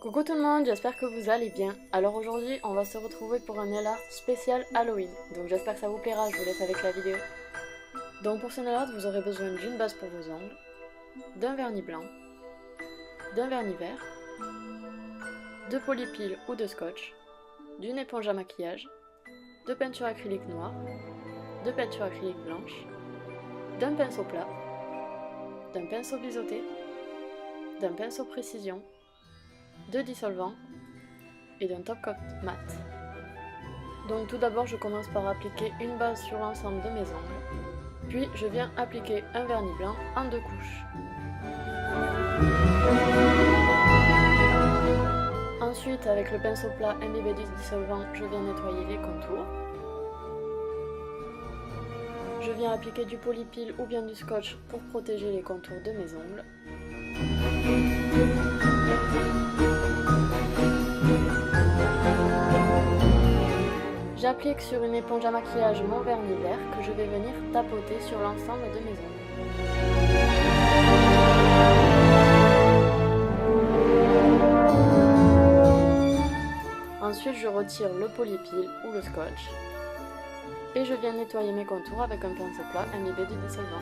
Coucou tout le monde, j'espère que vous allez bien. Alors aujourd'hui, on va se retrouver pour un nail art spécial Halloween. Donc j'espère que ça vous plaira, je vous laisse avec la vidéo. Donc pour ce nail art, vous aurez besoin d'une base pour vos ongles, d'un vernis blanc, d'un vernis vert, de polypile ou de scotch, d'une éponge à maquillage, de peinture acrylique noire, de peinture acrylique blanche, d'un pinceau plat, d'un pinceau biseauté, d'un pinceau précision, de dissolvant et d'un top coat mat. Donc tout d'abord je commence par appliquer une base sur l'ensemble de mes ongles, puis je viens appliquer un vernis blanc en 2 couches. Ensuite avec le pinceau plat imbibé du dissolvant, je viens nettoyer les contours. Je viens appliquer du polypile ou bien du scotch pour protéger les contours de mes ongles. J'applique sur une éponge à maquillage mon vernis vert que je vais venir tapoter sur l'ensemble de mes ongles. Ensuite, je retire le polypile ou le scotch et je viens nettoyer mes contours avec un pinceau plat imbibé du dissolvant.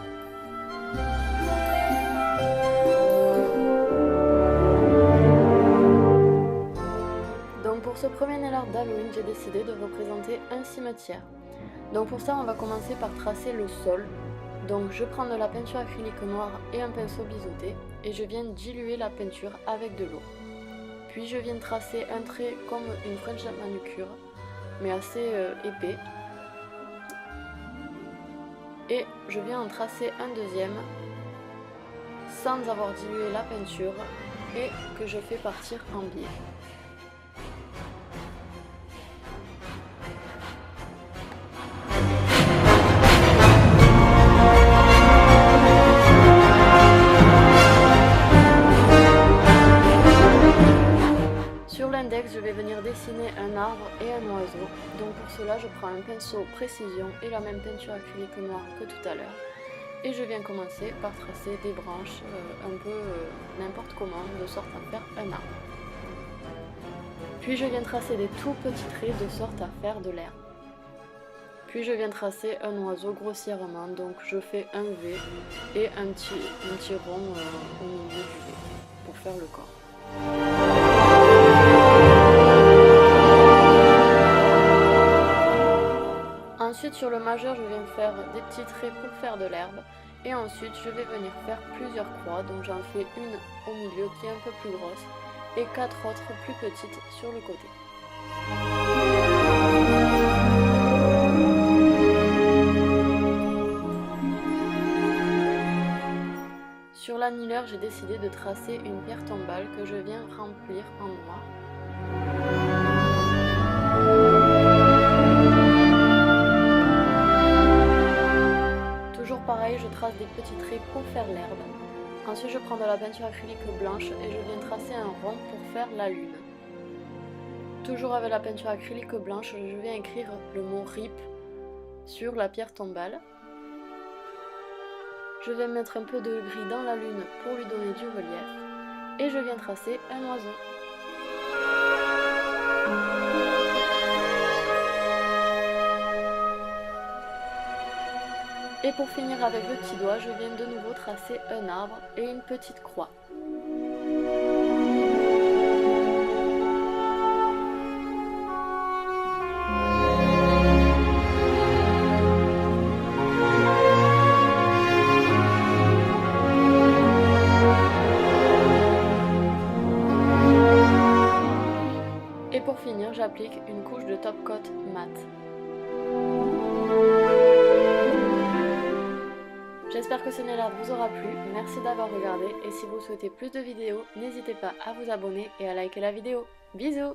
Donc pour ce premier nail art d'Halloween, j'ai décidé de représenter un cimetière. Donc pour ça, on va commencer par tracer le sol. Donc je prends de la peinture acrylique noire et un pinceau biseauté et je viens diluer la peinture avec de l'eau. Puis je viens tracer un trait comme une French manucure, mais assez épais. Et je viens en tracer un deuxième sans avoir dilué la peinture et que je fais partir en biais. Sur l'index, je vais venir dessiner un arbre et un oiseau. Donc pour cela, je prends un pinceau précision et la même peinture acrylique noire que tout à l'heure. Et je viens commencer par tracer des branches un peu n'importe comment, de sorte à faire un arbre. Puis je viens tracer des tout petits traits de sorte à faire de l'herbe. Puis je viens tracer un oiseau grossièrement, donc je fais un V et un petit rond au milieu du V pour faire le corps. Ensuite sur le majeur, je viens faire des petits traits pour faire de l'herbe. Et ensuite je vais venir faire plusieurs croix, donc j'en fais une au milieu qui est un peu plus grosse et 4 autres plus petites sur le côté. Sur l'annulaire, j'ai décidé de tracer une pierre tombale que je viens remplir en noir. Toujours pareil, je trace des petits traits pour faire l'herbe. Ensuite, je prends de la peinture acrylique blanche et je viens tracer un rond pour faire la lune. Toujours avec la peinture acrylique blanche, je viens écrire le mot RIP sur la pierre tombale. Je vais mettre un peu de gris dans la lune pour lui donner du relief. Et je viens tracer un oiseau. Et pour finir avec le petit doigt, je viens de nouveau tracer un arbre et une petite croix. Et pour finir, j'applique une couche de top coat mat. J'espère que ce nail art vous aura plu, merci d'avoir regardé et si vous souhaitez plus de vidéos, n'hésitez pas à vous abonner et à liker la vidéo. Bisous!